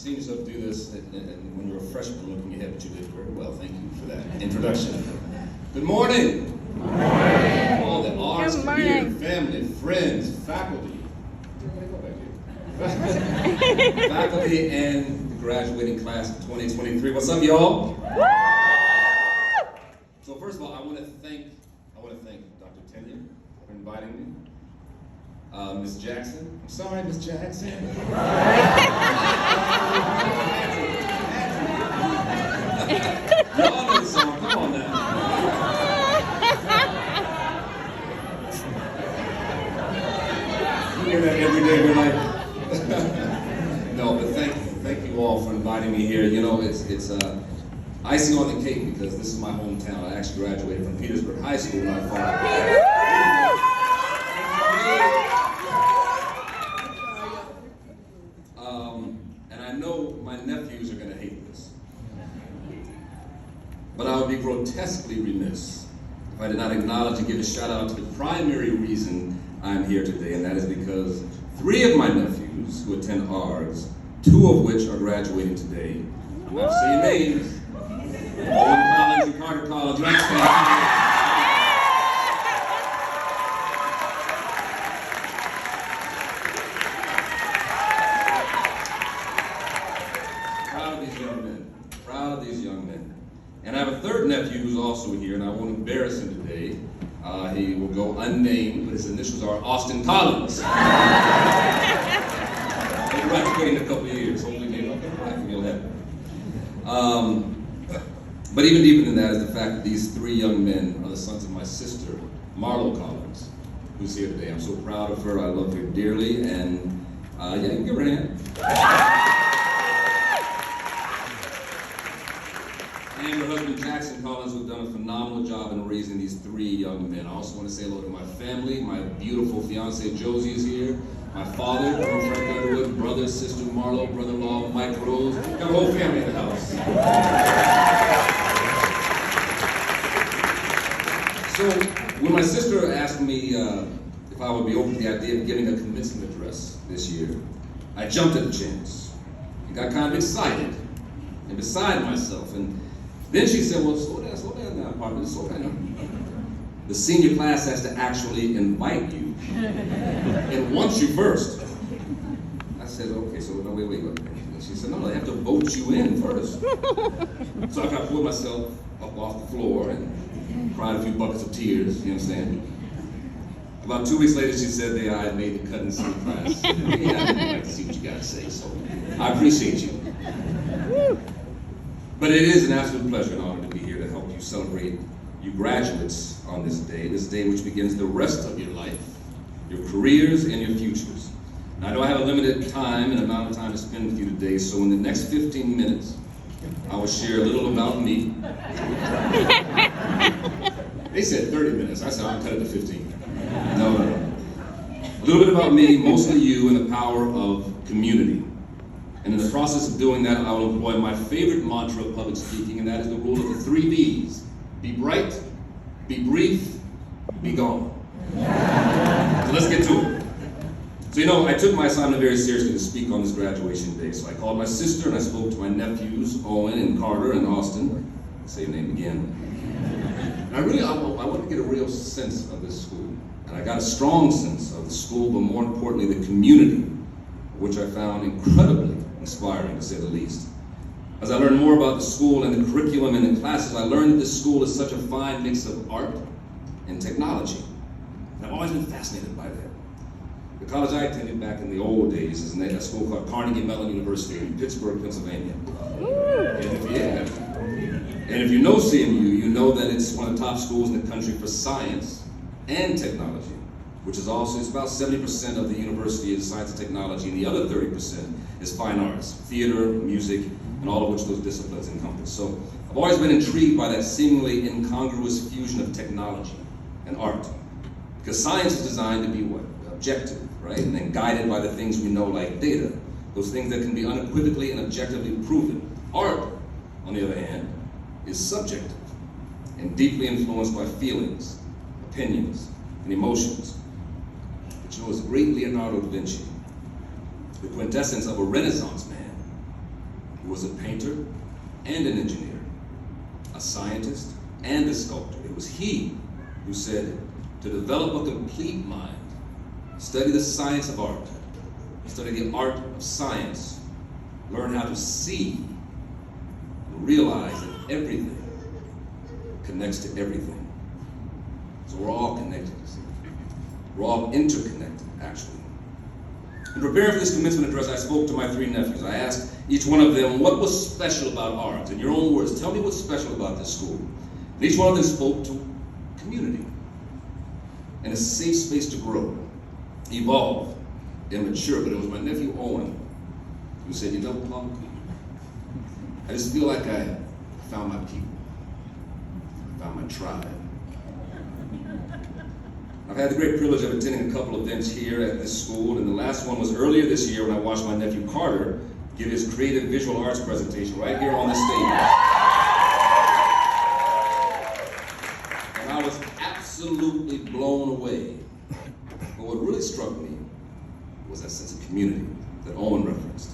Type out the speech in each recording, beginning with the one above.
seen yourself do this, and when you're a freshman looking ahead, but you did very well. Thank you for that introduction. Good morning. Good morning. All the ARGS career, family, friends, faculty. Faculty and the graduating class of 2023. What's up, y'all? So first of all, I want to thank Dr. Tenya for inviting me. Ms. Jackson. I'm sorry, Ms. Jackson. Y'all know the song. Come on now. You hear that every day of your life. No, but thank you all for inviting me here. You know, it's icing on the cake because this is my hometown. I actually graduated from Petersburg High School when I thought. And I know my nephews are going to hate this, but I would be grotesquely remiss if I did not acknowledge and give a shout out to the primary reason I'm here today, and that is because 3 of my nephews who attend ARGS, 2 of which are graduating today. I'm not saying names. Owen Collins and Carter Collins. Proud of these young men. And I have a 3rd nephew who's also here, and I won't embarrass him today. He will go unnamed, but his initials are Austin Collins. He'll graduate in a couple of years. Hopefully, he'll have it. But even deeper than that is the fact that these 3 young men are the sons of my sister, Marlo Collins, who's here today. I'm so proud of her. I love her dearly, and yeah, you can give her a hand. And her husband, Jackson Collins, who's done a phenomenal job in raising these 3 young men. I also want to say hello to my family. My beautiful fiancée, Josie, is here. My father, Blair Underwood, brother, sister, Marlo, brother-in-law, Mike Rose. Got a whole family in the house. So, when my sister asked me if I would be open to the idea of giving a commencement address this year, I jumped at the chance and got kind of excited and beside myself. And then she said, well, slow down now, partner, slow down. The senior class has to actually invite you and wants you first. I said, okay, so no, wait. And she said, no, they have to vote you in first. So I got to pull myself up off the floor and cried a few buckets of tears, you understand? About 2 weeks later, she said that I had made the cut in senior class. Yeah, I'd like to see what you got to say, so I appreciate you. But it is an absolute pleasure and honor to be here to help you celebrate you graduates on this day which begins the rest of your life, your careers, and your futures. Now, I know I have a limited time and amount of time to spend with you today, so in the next 15 minutes, I will share a little about me. They said 30 minutes. I said I'll cut it to 15. No. A little bit about me, mostly you, and the power of community. And in the process of doing that, I will employ my favorite mantra of public speaking, and that is the rule of the 3 B's. Be bright, be brief, be gone. So let's get to it. So you know, I took my assignment very seriously to speak on this graduation day. So I called my sister and I spoke to my nephews, Owen and Carter and Austin. Say your name again. And I wanted to get a real sense of this school. And I got a strong sense of the school, but more importantly, the community, which I found incredibly inspiring, to say the least. As I learned more about the school and the curriculum and the classes, I learned that this school is such a fine mix of art and technology. And I've always been fascinated by that. The college I attended back in the old days is a school called Carnegie Mellon University in Pittsburgh, Pennsylvania. And if you know CMU, you know that it's one of the top schools in the country for science and technology, which is also, it's about 70% of the university is science and technology, and the other 30% is fine arts, theater, music, and all of which those disciplines encompass. So I've always been intrigued by that seemingly incongruous fusion of technology and art. Because science is designed to be what? Objective, right? And then guided by the things we know, like data. Those things that can be unequivocally and objectively proven. Art, on the other hand, is subjective and deeply influenced by feelings, opinions, and emotions. But you know, it's great Leonardo da Vinci, the quintessence of a Renaissance man, was a painter and an engineer, a scientist and a sculptor. It was he who said, to develop a complete mind, study the science of art, study the art of science, learn how to see, and realize that everything connects to everything. So we're all connected. We're all interconnected, actually. In preparing for this commencement address, I spoke to my 3 nephews. I asked each one of them what was special about ARGS. In your own words, tell me what's special about this school. And each one of them spoke to community and a safe space to grow, evolve, and mature. But it was my nephew Owen who said, you know, Punk, I just feel like I found my people, I found my tribe. I've had the great privilege of attending a couple events here at this school, and the last one was earlier this year when I watched my nephew Carter give his creative visual arts presentation right here on the stage. And I was absolutely blown away. But what really struck me was that sense of community that Owen referenced.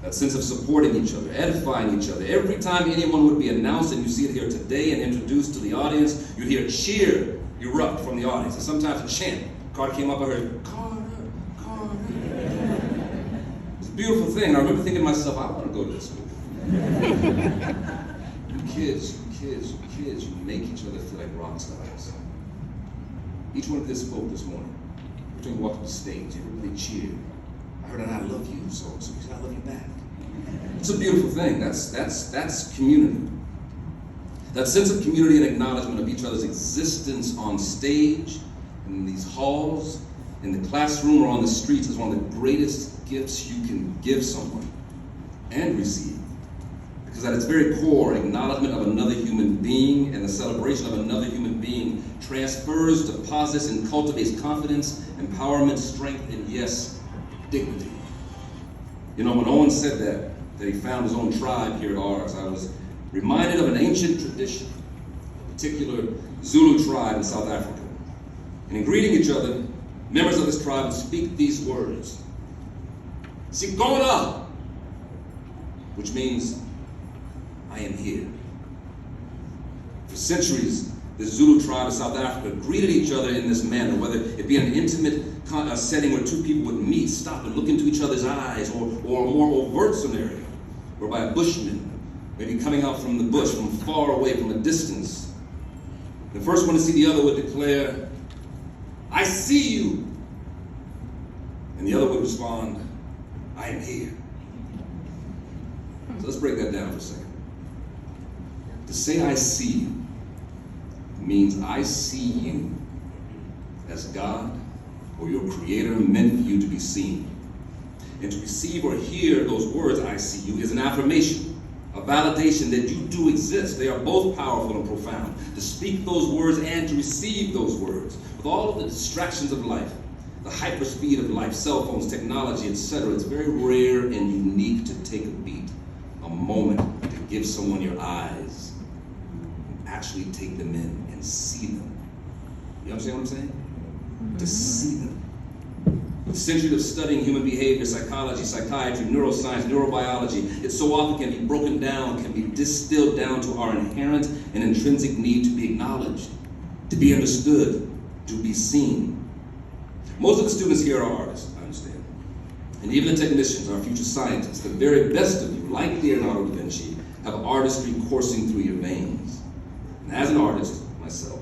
That sense of supporting each other, edifying each other. Every time anyone would be announced, and you see it here today and introduced to the audience, you'd hear a cheer erupt from the audience, and sometimes a chant. Carter came up, I heard, Carter, Carter. It's a beautiful thing, and I remember thinking to myself, I want to go to this school. You make each other feel like rock stars. Each one of this spoke this morning. Every time you walked up the stage, everybody cheered. I heard, and I love you, so you said, I love you back. It's a beautiful thing. That's community. That sense of community and acknowledgement of each other's existence on stage, in these halls, in the classroom, or on the streets is one of the greatest gifts you can give someone and receive. Because at its very core, acknowledgement of another human being and the celebration of another human being transfers, deposits, and cultivates confidence, empowerment, strength, and yes, dignity. You know, when Owen said that he found his own tribe here at ARGS, I was reminded of an ancient tradition, a particular Zulu tribe in South Africa. And in greeting each other, members of this tribe would speak these words, Sikona, which means, I am here. For centuries, the Zulu tribe of South Africa greeted each other in this manner, whether it be an intimate setting where two people would meet, stop and look into each other's eyes, or a more overt scenario, whereby a bushman maybe coming out from the bush, from far away, from a distance. The first one to see the other would declare, I see you. And the other would respond, I am here. So let's break that down for a second. To say I see you means I see you as God or your Creator meant for you to be seen. And to receive or hear those words, I see you, is an affirmation, a validation that you do exist. They are both powerful and profound. To speak those words and to receive those words, with all of the distractions of life, the hyperspeed of life, cell phones, technology, etc., it's very rare and unique to take a beat, a moment to give someone your eyes, and actually take them in and see them. You understand what I'm saying? Mm-hmm. To see them. The century of studying human behavior, psychology, psychiatry, neuroscience, neurobiology, it so often can be broken down, can be distilled down to our inherent and intrinsic need to be acknowledged, to be understood, to be seen. Most of the students here are artists, I understand. And even the technicians, our future scientists, the very best of you, like Leonardo da Vinci, have artistry coursing through your veins. And as an artist, myself,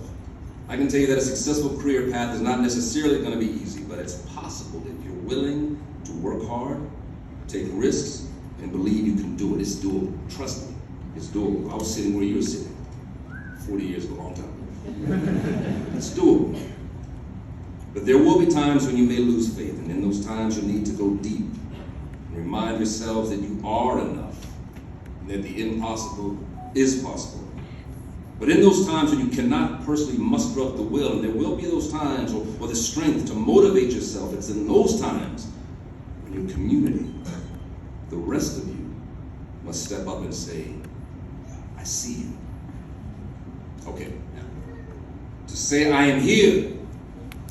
I can tell you that a successful career path is not necessarily going to be easy, but it's possible if you're willing to work hard, take risks, and believe you can do it. It's doable. Trust me, it's doable. I was sitting where you were sitting. 40 years is a long time. It's doable. But there will be times when you may lose faith, and in those times you'll need to go deep and remind yourselves that you are enough, and that the impossible is possible. But in those times when you cannot personally muster up the will, and there will be those times, or the strength to motivate yourself, it's in those times when your community, the rest of you, must step up and say, I see you. Okay. To say I am here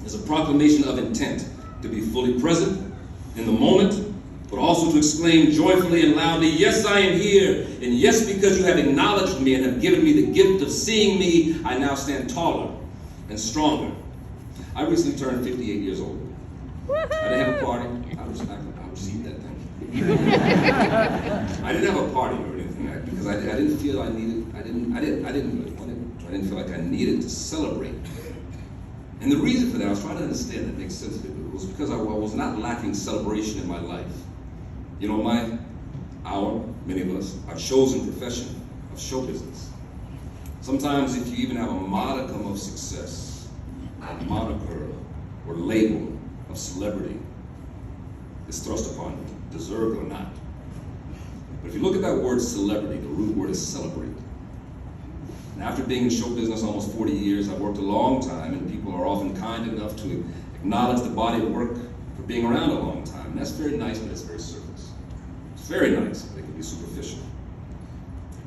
is a proclamation of intent to be fully present in the moment, but also to exclaim joyfully and loudly, yes, I am here, and yes, because you have acknowledged me and have given me the gift of seeing me, I now stand taller and stronger. I recently turned 58 years old. I didn't have a party. I would receive that thing. I didn't have a party or anything because I didn't feel I needed. I didn't feel like I needed to celebrate. And the reason for that, I was trying to understand that makes sense. It was because I was not lacking celebration in my life. You know, many of us, our chosen profession of show business. Sometimes if you even have a modicum of success, a moniker or label of celebrity is thrust upon you, deserved or not. But if you look at that word celebrity, the root word is celebrate. And after being in show business almost 40 years, I've worked a long time, and people are often kind enough to acknowledge the body of work for being around a long time. And that's very nice, but it's very surface. It's very nice, but it can be superficial.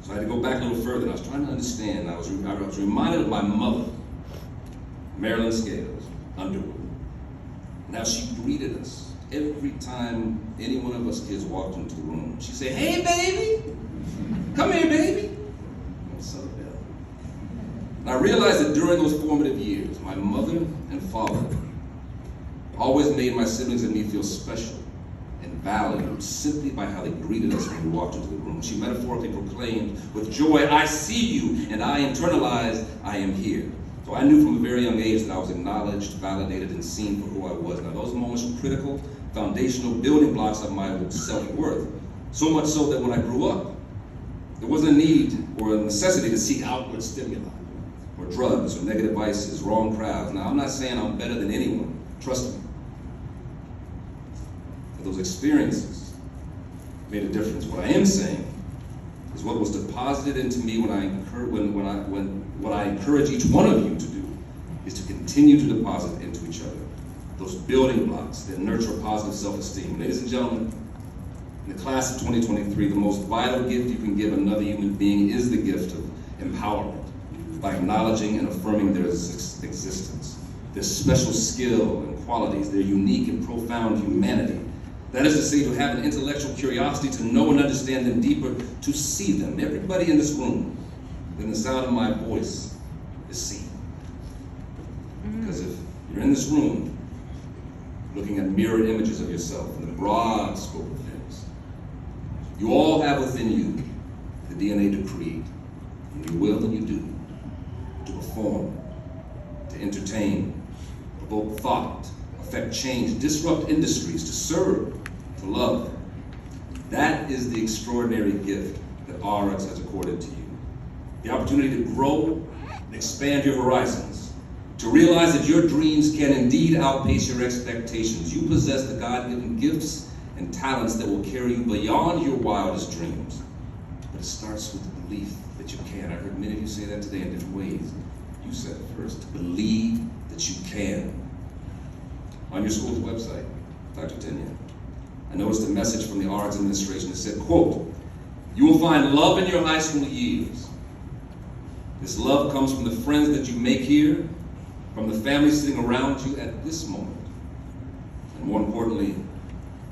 So I had to go back a little further, and I was trying to understand. I was reminded of my mother, Marilyn Scales Underwood. Now she greeted us every time any one of us kids walked into the room. She'd say, "Hey, baby, come here, baby." What's up, Bill? And I realized that during those formative years, my mother and father always made my siblings and me feel special and valued simply by how they greeted us when we walked into the room. She metaphorically proclaimed with joy, "I see you," and I internalized, "I am here." So I knew from a very young age that I was acknowledged, validated, and seen for who I was. Now those moments were critical, foundational building blocks of my self-worth. So much so that when I grew up, there wasn't a need or a necessity to seek outward stimuli, or drugs, or negative vices, wrong crowds. Now I'm not saying I'm better than anyone, trust me. But those experiences made a difference. What I am saying is what was deposited into me what I encourage each one of you to do is to continue to deposit into each other those building blocks that nurture positive self-esteem. Ladies and gentlemen, in the class of 2023, the most vital gift you can give another human being is the gift of empowerment by acknowledging and affirming their existence, their special skill and qualities, their unique and profound humanity. That is to say, to have an intellectual curiosity to know and understand them deeper, to see them. Everybody in this room, within the sound of my voice, is seen. Because if you're in this room, looking at mirrored images of yourself in the broad scope of things, you all have within you the DNA to create, and you will and you do, to perform, to entertain, provoke thought, affect change, disrupt industries, to serve, to love. That is the extraordinary gift that ARGS has accorded to you. The opportunity to grow and expand your horizons, to realize that your dreams can indeed outpace your expectations. You possess the God-given gifts and talents that will carry you beyond your wildest dreams. But it starts with the belief that you can. I heard many of you say that today in different ways. You said it first, to believe that you can. On your school's website, Dr. Tenya, I noticed a message from the ARGS administration that said, quote, "You will find love in your high school years. This love comes from the friends that you make here, from the family sitting around you at this moment. And more importantly,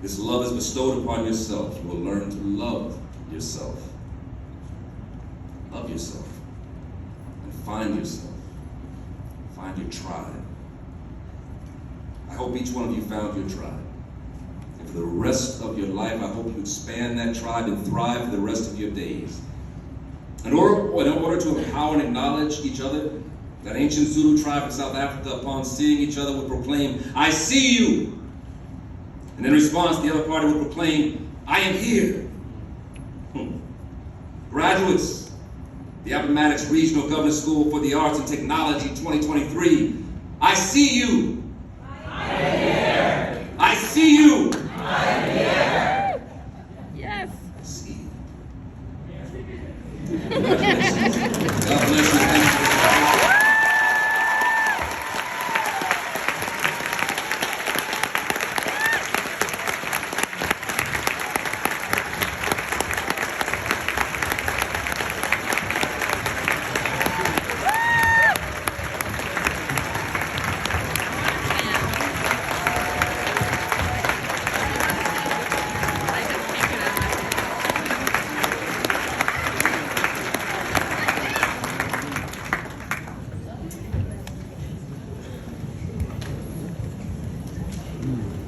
this love is bestowed upon yourself. You will learn to love yourself. Love yourself. And find yourself. Find your tribe. I hope each one of you found your tribe. And for the rest of your life, I hope you expand that tribe and thrive for the rest of your days. In order to empower and acknowledge each other, that ancient Zulu tribe in South Africa, upon seeing each other, would proclaim, "I see you." And in response, the other party would proclaim, "I am here." Graduates, the Appomattox Regional Government School for the Arts and Technology 2023, I see you. I am here. I see you. I am here. Yes. I see you. God bless you. Thank you. Mm.